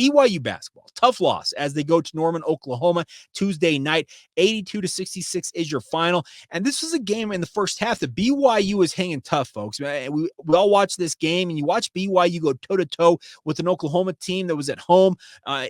BYU basketball, tough loss as they go to Norman, Oklahoma, Tuesday night. 82-66 is your final. And this was a game in the first half that BYU is hanging tough, folks. We all watched this game, and you watch BYU go toe-to-toe with an Oklahoma team that was at home,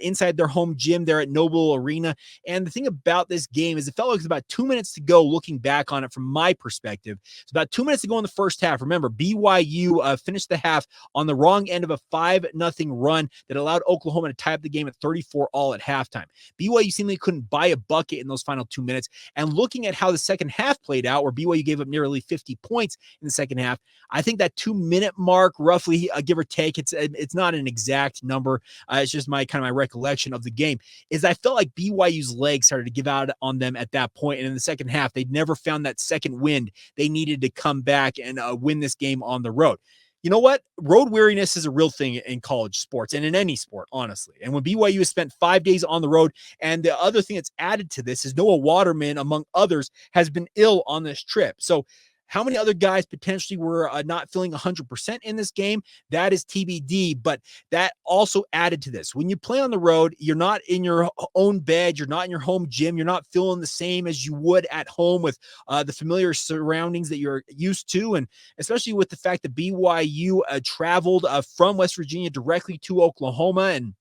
inside their home gym there at Noble Arena. And the thing about this game is it felt like it was about 2 minutes to go looking back on it from my perspective. It's about 2 minutes to go in the first half. Remember, BYU finished the half on the wrong end of a 5-0 run that allowed Oklahoma to tie up the game at 34 all at halftime. BYU seemingly couldn't buy a bucket in those final 2 minutes. And looking at how the second half played out, where BYU gave up nearly 50 points in the second half, I think that 2 minute mark, roughly, give or take, it's not an exact number. It's just my recollection of the game, is I felt like BYU's legs started to give out on them at that point. And in the second half, they'd never found that second wind they needed to come back and win this game on the road. You know what? Road weariness is a real thing in college sports and in any sport, honestly. And when BYU has spent 5 days on the road, and the other thing that's added to this is Noah Waterman, among others, has been ill on this trip. So how many other guys potentially were not feeling 100% in this game? That is TBD, but that also added to this. When you play on the road, you're not in your own bed. You're not in your home gym. You're not feeling the same as you would at home with the familiar surroundings that you're used to, and especially with the fact that BYU traveled from West Virginia directly to Oklahoma, and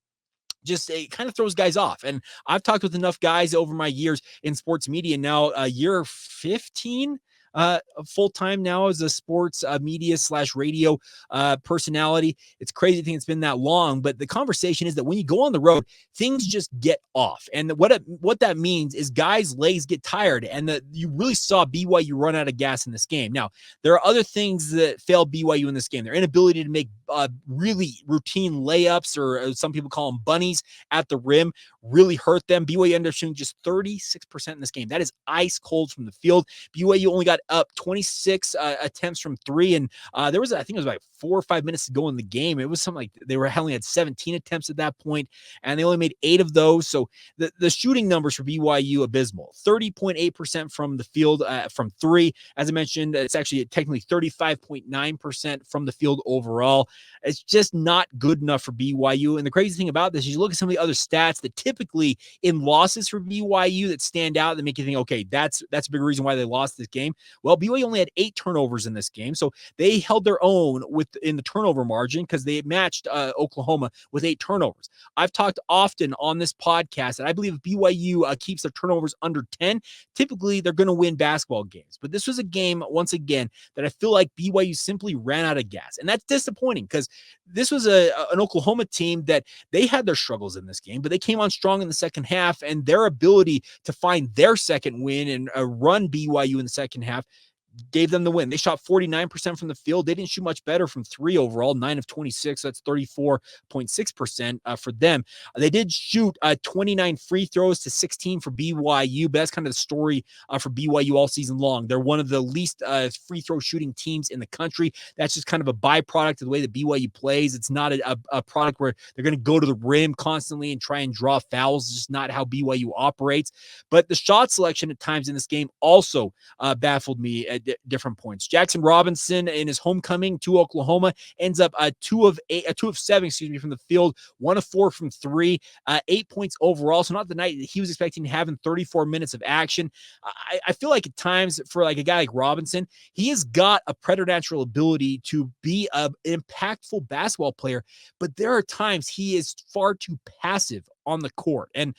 just it kind of throws guys off. And I've talked with enough guys over my years in sports media now, year 15, full-time now as a sports media / radio personality. It's crazy to think it's been that long, but the conversation is that when you go on the road, things just get off. And what that means is guys' legs get tired, and that you really saw BYU run out of gas in this game. Now, there are other things that failed BYU in this game. Their inability to make really routine layups, or some people call them bunnies, at the rim really hurt them. BYU ended up shooting just 36% in this game. That is ice cold from the field. BYU only got up 26 attempts from three, and there was, I think it was like 4 or 5 minutes to go in the game. It was something like they only had 17 attempts at that point, and they only made 8 of those. So the shooting numbers for BYU abysmal. 30.8% from the field from three. As I mentioned, it's actually technically 35.9% from the field overall. It's just not good enough for BYU. And the crazy thing about this is you look at some of the other stats that typically in losses for BYU that stand out, that make you think, okay, that's a big reason why they lost this game. Well, BYU only had 8 turnovers in this game, so they held their own in the turnover margin because they matched Oklahoma with 8 turnovers. I've talked often on this podcast that I believe if BYU keeps their turnovers under 10, typically they're going to win basketball games. But this was a game, once again, that I feel like BYU simply ran out of gas, and that's disappointing because this was an Oklahoma team that they had their struggles in this game, but they came on strong in the second half, and their ability to find their second win and run BYU in the second half gave them the win. They shot 49% from the field. They didn't shoot much better from three overall, 9 of 26. That's 34.6% for them. They did shoot 29 free throws to 16 for BYU, but that's kind of the story for BYU all season long. They're one of the least free throw shooting teams in the country. That's just kind of a byproduct of the way that BYU plays. It's not a product where they're going to go to the rim constantly and try and draw fouls. It's just not how BYU operates. But the shot selection at times in this game also baffled me at different points. Jaxson Robinson in his homecoming to Oklahoma ends up 2 of 7 from the field, 1 of 4 from three, 8 points overall. So not the night that he was expecting to have in 34 minutes of action. I feel like at times for like a guy like Robinson, he has got a preternatural ability to be an impactful basketball player, but there are times he is far too passive on the court. And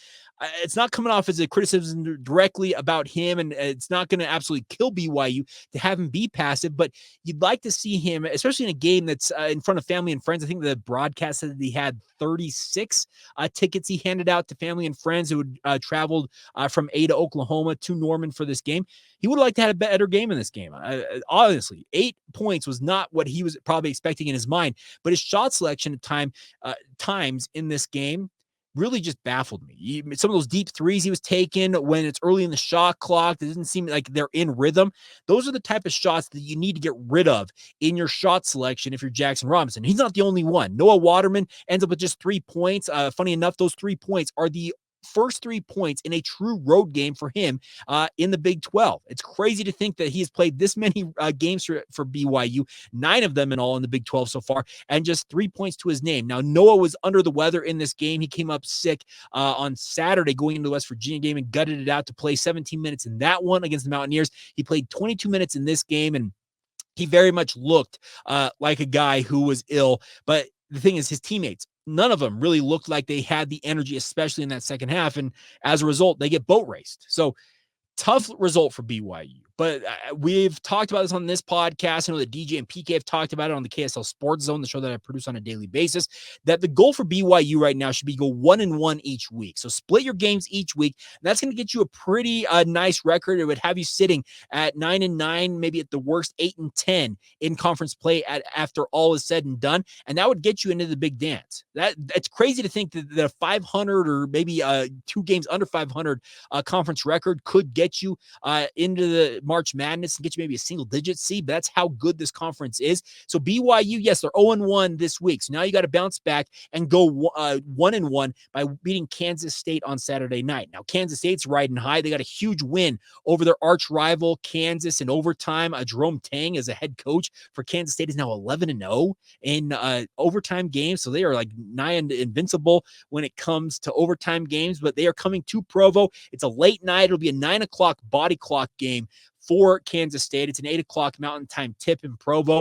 it's not coming off as a criticism directly about him, and it's not going to absolutely kill BYU to have him be passive, but you'd like to see him, especially in a game that's in front of family and friends. I think the broadcast said that he had 36 tickets he handed out to family and friends who had traveled from Ada, Oklahoma to Norman for this game. He would have liked to have a better game in this game. Honestly, 8 points was not what he was probably expecting in his mind, but his shot selection at times in this game really just baffled me. Some of those deep threes he was taking when it's early in the shot clock, it doesn't seem like they're in rhythm. Those are the type of shots that you need to get rid of in your shot selection if you're Jaxson Robinson. He's not the only one. Noah Waterman ends up with just 3 points. Funny enough, those 3 points are the first 3 points in a true road game for him in the Big 12. It's crazy to think that he has played this many games for BYU, 9 of them in all in the Big 12 so far, and just 3 points to his name. Now, Noah was under the weather in this game. He came up sick on Saturday going into the West Virginia game and gutted it out to play 17 minutes in that one against the Mountaineers. He played 22 minutes in this game, and he very much looked like a guy who was ill. But the thing is, his teammates, none of them really looked like they had the energy, especially in that second half. And as a result, they get boat raced. So tough result for BYU. But we've talked about this on this podcast. I know that DJ and PK have talked about it on the KSL Sports Zone, the show that I produce on a daily basis, that the goal for BYU right now should be go 1-1 each week. So split your games each week. That's going to get you a pretty nice record. It would have you sitting at 9-9, maybe at the worst 8-10 in conference play after all is said and done. And that would get you into the big dance. That's crazy to think that a 500 or maybe 2 games under 500 conference record could get you into the March Madness and get you maybe a single digit seed, but that's how good this conference is. So BYU, yes, they're 0-1 this week. So now you got to bounce back and go 1-1 by beating Kansas State on Saturday night. Now, Kansas State's riding high. They got a huge win over their arch rival, Kansas, in overtime. Jerome Tang, as a head coach for Kansas State, is now 11-0 in overtime games. So they are like nigh and invincible when it comes to overtime games, but they are coming to Provo. It's a late night. It'll be a 9 o'clock body clock game for Kansas State. It's an 8 o'clock Mountain Time tip in Provo.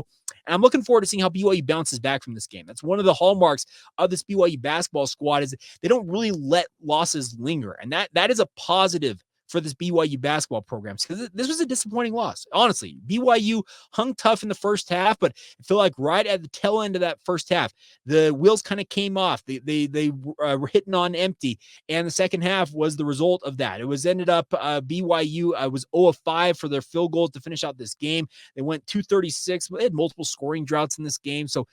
And I'm looking forward to seeing how BYU bounces back from this game. That's one of the hallmarks of this BYU basketball squad, is they don't really let losses linger. And that is a positive for this BYU basketball program, because this was a disappointing loss. Honestly, BYU hung tough in the first half, but I feel like right at the tail end of that first half, the wheels kind of came off. They were hitting on empty, and the second half was the result of that. It was ended up BYU was 0 of 5 for their field goals to finish out this game. They went 236, but they had multiple scoring droughts in this game. So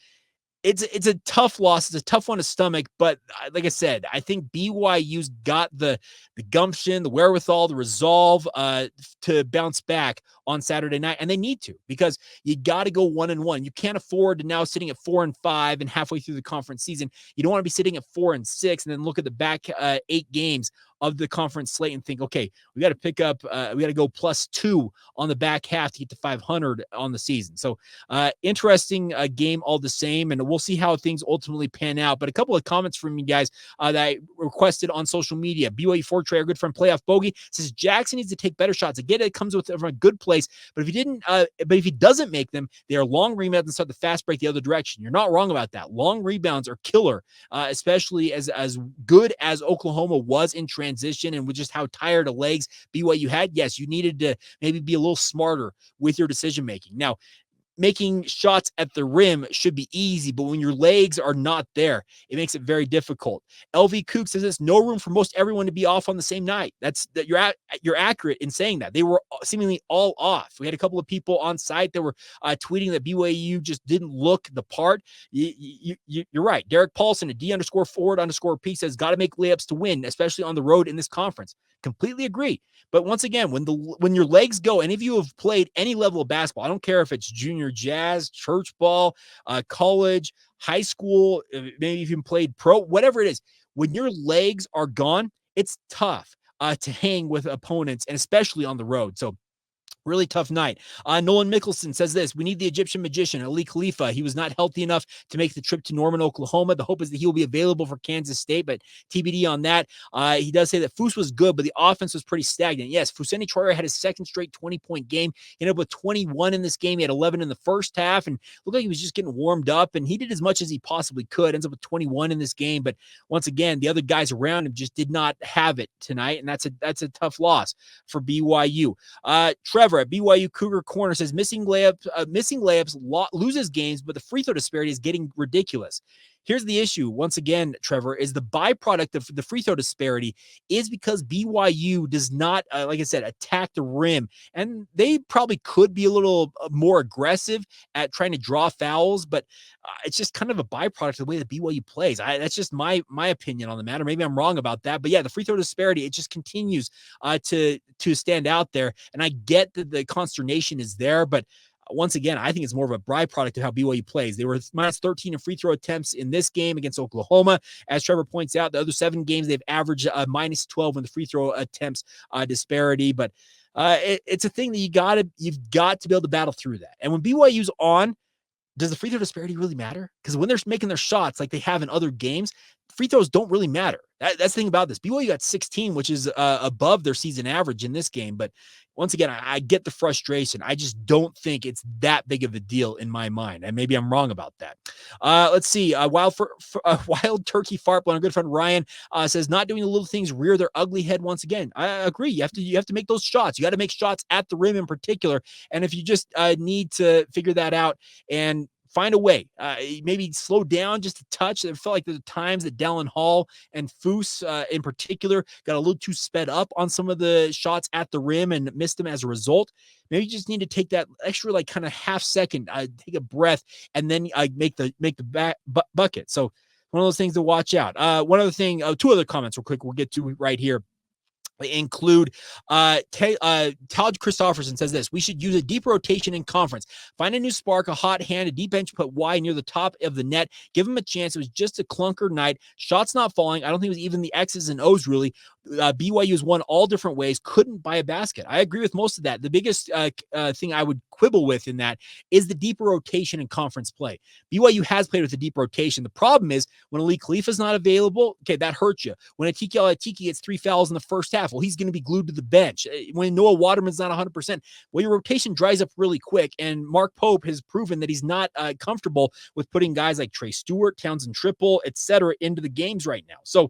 it's a tough loss. It's a tough one to stomach, but like I said, I think BYU's got the gumption, the wherewithal, the resolve to bounce back on Saturday night, and they need to, because you got to go 1-1. You can't afford to now sitting at 4-5 and halfway through the conference season. You don't want to be sitting at 4-6 and then look at the back 8 games of the conference slate and think, okay, we got to pick up, we got to go +2 on the back half to get to 500 on the season. So interesting game all the same, and we'll see how things ultimately pan out. But a couple of comments from you guys that I requested on social media. BYU Fortray, our good friend Playoff Bogey, says Jaxson needs to take better shots. I get it comes with a good place, but if he doesn't make them, they are long rebounds and start the fast break the other direction. You're not wrong about that. Long rebounds are killer, especially as good as Oklahoma was in transition and with just how tired of legs BYU had. Yes, you needed to maybe be a little smarter with your decision making. Now, making shots at the rim should be easy, but when your legs are not there, it makes it very difficult. LV Cougs says there's no room for most everyone to be off on the same night. You're accurate in saying that. They were seemingly all off. We had a couple of people on site that were tweeting that BYU just didn't look the part. You're right. Derek Paulson at D_forward_P says got to make layups to win, especially on the road in this conference. Completely agree. But once again, when your legs go, any of you have played any level of basketball, I don't care if it's junior jazz, church ball, college, high school, maybe even played pro, whatever it is, when your legs are gone, it's tough to hang with opponents, and especially on the road. So really tough night. Nolan Mickelson says this: we need the Egyptian magician, Ali Khalifa. He was not healthy enough to make the trip to Norman, Oklahoma. The hope is that he will be available for Kansas State, but TBD on that. He does say that Foos was good, but the offense was pretty stagnant. Yes, Foussenyi Traore had his second straight 20-point game. He ended up with 21 in this game. He had 11 in the first half, and looked like he was just getting warmed up, and he did as much as he possibly could. Ends up with 21 in this game, but once again, the other guys around him just did not have it tonight, and that's a tough loss for BYU. Trevor at BYU Cougar Corner says missing layups loses games, but the free throw disparity is getting ridiculous. Here's the issue, once again, Trevor, is the byproduct of the free throw disparity is because BYU does not, like I said, attack the rim. And they probably could be a little more aggressive at trying to draw fouls, but it's just kind of a byproduct of the way that BYU plays. That's just my opinion on the matter. Maybe I'm wrong about that. But yeah, the free throw disparity, it just continues to stand out there. And I get that the consternation is there, but once again, I think it's more of a byproduct of how BYU plays. They were minus 13 in free throw attempts in this game against Oklahoma. As Trevor points out, the other 7 games, they've averaged minus 12 in the free throw attempts disparity. But it's a thing that you've got to be able to battle through that. And when BYU's on, does the free throw disparity really matter? Because when they're making their shots like they have in other games, free throws don't really matter. That's the thing about this. BYU got 16, which is above their season average in this game. But once again, I get the frustration. I just don't think it's that big of a deal in my mind. And maybe I'm wrong about that. Let's see. Wild Turkey Fart, our good friend Ryan says, not doing the little things rear their ugly head once again. I agree. You have to make those shots. You got to make shots at the rim in particular. And if you just need to figure that out and find a way, maybe slow down just a touch. It felt like the times that Dallin Hall and Foose in particular got a little too sped up on some of the shots at the rim and missed them as a result. Maybe you just need to take that extra like kind of half second, take a breath, and then make the bucket. So one of those things to watch out. One other thing, 2 other comments real quick we'll get to right here. Include Taj Christopherson says this: we should use a deep rotation in conference. Find a new spark, a hot hand, a deep bench put wide near the top of the net. Give him a chance. It was just a clunker night. Shots not falling. I don't think it was even the X's and O's really. BYU has won all different ways. Couldn't buy a basket. I agree with most of that. The biggest thing I would quibble with in that is the deeper rotation in conference play. BYU has played with a deep rotation. The problem is when Ali Khalifa's not available, okay, that hurts you. When Atiki Alatiki gets 3 fouls in the first half, well, he's going to be glued to the bench. When Noah Waterman's not 100%, well, your rotation dries up really quick. And Mark Pope has proven that he's not comfortable with putting guys like Trey Stewart, Townsend Triple, etc. into the games right now. So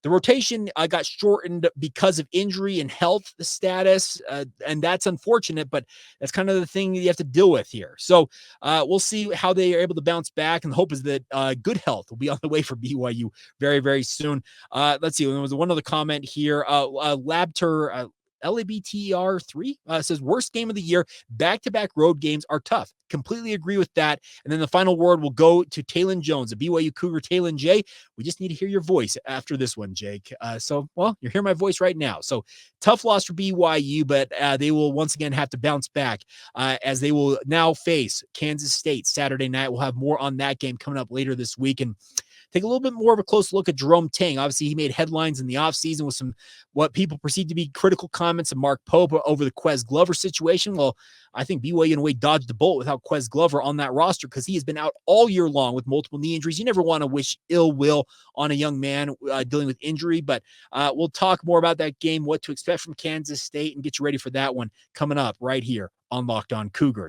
the rotation got shortened because of injury and health status, and that's unfortunate, but that's kind of the thing you have to deal with here. So we'll see how they are able to bounce back, and the hope is that good health will be on the way for BYU very, very soon. Let's see. There was one other comment here. Labter, LABTR3 says, worst game of the year. Back-to-back road games are tough. Completely agree with that. And then the final word will go to Talon Jones, the BYU Cougar. Talon J, we just need to hear your voice after this one, Jake. Well, you're hearing my voice right now. So tough loss for BYU, but they will once again have to bounce back as they will now face Kansas State Saturday night. We'll have more on that game coming up later this week. And take a little bit more of a close look at Jerome Tang. Obviously, he made headlines in the offseason with some what people perceive to be critical comments of Mark Pope over the Quez Glover situation. Well, I think BYU in a way dodged the bullet without Quez Glover on that roster because he has been out all year long with multiple knee injuries. You never want to wish ill will on a young man dealing with injury, but we'll talk more about that game, what to expect from Kansas State, and get you ready for that one coming up right here on Locked On Cougars.